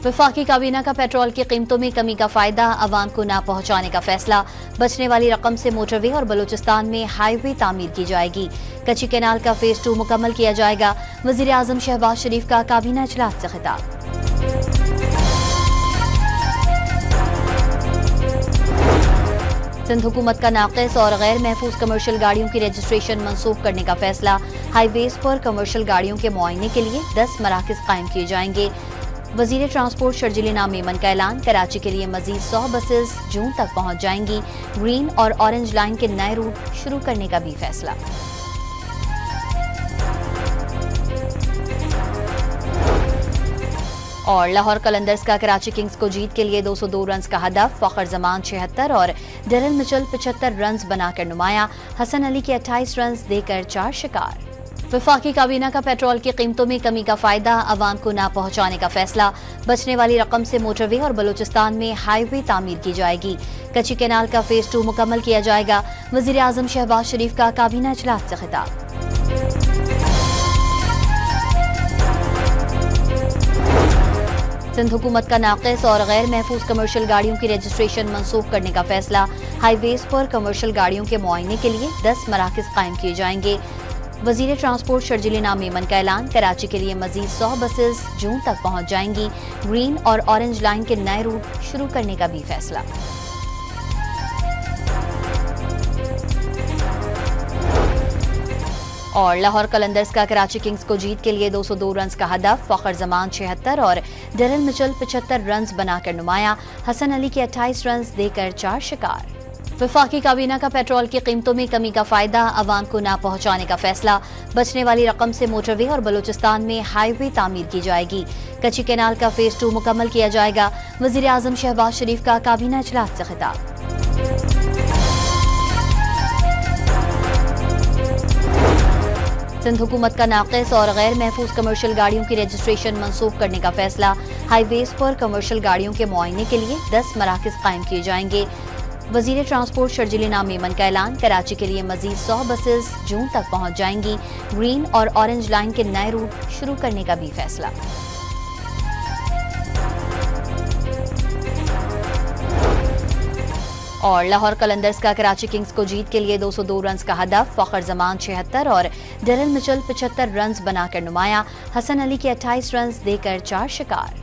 वफाकी काबीना का पेट्रोल की कीमतों में कमी का फायदा, अवाम को ना पहुंचाने का फैसला। बचने वाली रकम से मोटरवे और बलूचिस्तान में हाईवे तामीर की जाएगी। कच्ची कैनाल का फेज 2 मुकम्मल किया जाएगा। वजीर आजम शहबाज शरीफ का काबीना इजलास से खिताब। सिंध हुकूमत का नाक़िस और गैर महफूज कमर्शियल गाड़ियों की रजिस्ट्रेशन मनसूख करने का फैसला। हाईवेज पर कमर्शियल गाड़ियों के मुआयने के लिए 10 मराकज़ कायम किए जाएंगे। वजीर ट्रांसपोर्ट शर्जील इनाम मेमन का ऐलान। कराची के लिए मजीद 100 बसेस जून तक पहुंच जाएंगी। ग्रीन और ऑरेंज लाइन के नए रूट शुरू करने का भी फैसला। और लाहौर कलंदर्स का कराची किंग्स को जीत के लिए 202 रन का हदफ। फखर जमान 76 और डेरल मिचल 75 रन बनाकर नुमाया। हसन अली के 28 रन देकर 4 शिकार। वफाकी काबीना का पेट्रोल की कीमतों में कमी का फायदा, अवाम को ना पहुंचाने का फैसला। बचने वाली रकम से मोटरवे और बलूचिस्तान में हाईवे तामीर की जाएगी। कच्ची कैनाल का फेज 2 मुकम्मल किया जाएगा। वजीर आजम शहबाज शरीफ का काबीना इजलास से खिताब। सिंध हुकूमत का नाक़िस और गैर महफूज कमर्शियल गाड़ियों की रजिस्ट्रेशन मनसूख करने का फैसला। हाईवेज पर कमर्शियल गाड़ियों के मुआयने के लिए 10 मराकज़ कायम किए जाएंगे। वजीर ट्रांसपोर्ट शर्जील इनाम मेमन का ऐलान। कराची के लिए मजीद 100 बसेस जून तक पहुंच जाएंगी। ग्रीन और ऑरेंज लाइन के नए रूट शुरू करने का भी फैसला। और लाहौर कलंदर्स का कराची किंग्स को जीत के लिए 202 रन का हदफ। फखर जमान 76 और डेरल मिचल 75 रन बनाकर नुमाया। हसन अली के 28 रन देकर 4 शिकार। वफाकी काबीना का पेट्रोल की कीमतों में कमी का फायदा, अवाम को ना पहुंचाने का फैसला। बचने वाली रकम से मोटरवे और बलूचिस्तान में हाईवे तामीर की जाएगी। कच्ची कैनाल का फेज 2 मुकम्मल किया जाएगा। वजीर आजम शहबाज शरीफ का काबीना इजलास से खिताब। सिंध हुकूमत का नाक़िस और गैर महफूज कमर्शियल गाड़ियों की रजिस्ट्रेशन मनसूख करने का फैसला। हाईवेज पर कमर्शियल गाड़ियों के मुआयने के लिए 10 मराकज़ कायम किए जाएंगे। वजीर ट्रांसपोर्ट शर्जील इनाम मेमन का ऐलान। कराची के लिए मजीद 100 बसेस जून तक पहुंच जाएंगी। ग्रीन और ऑरेंज लाइन के नए रूट शुरू करने का भी फैसला। और लाहौर कलंदर्स का कराची किंग्स को जीत के लिए 202 रन का हदफ। फखर जमान 76 और डेरल मिचल 75 रन बनाकर नुमाया। हसन अली के 28 रन देकर 4 शिकार।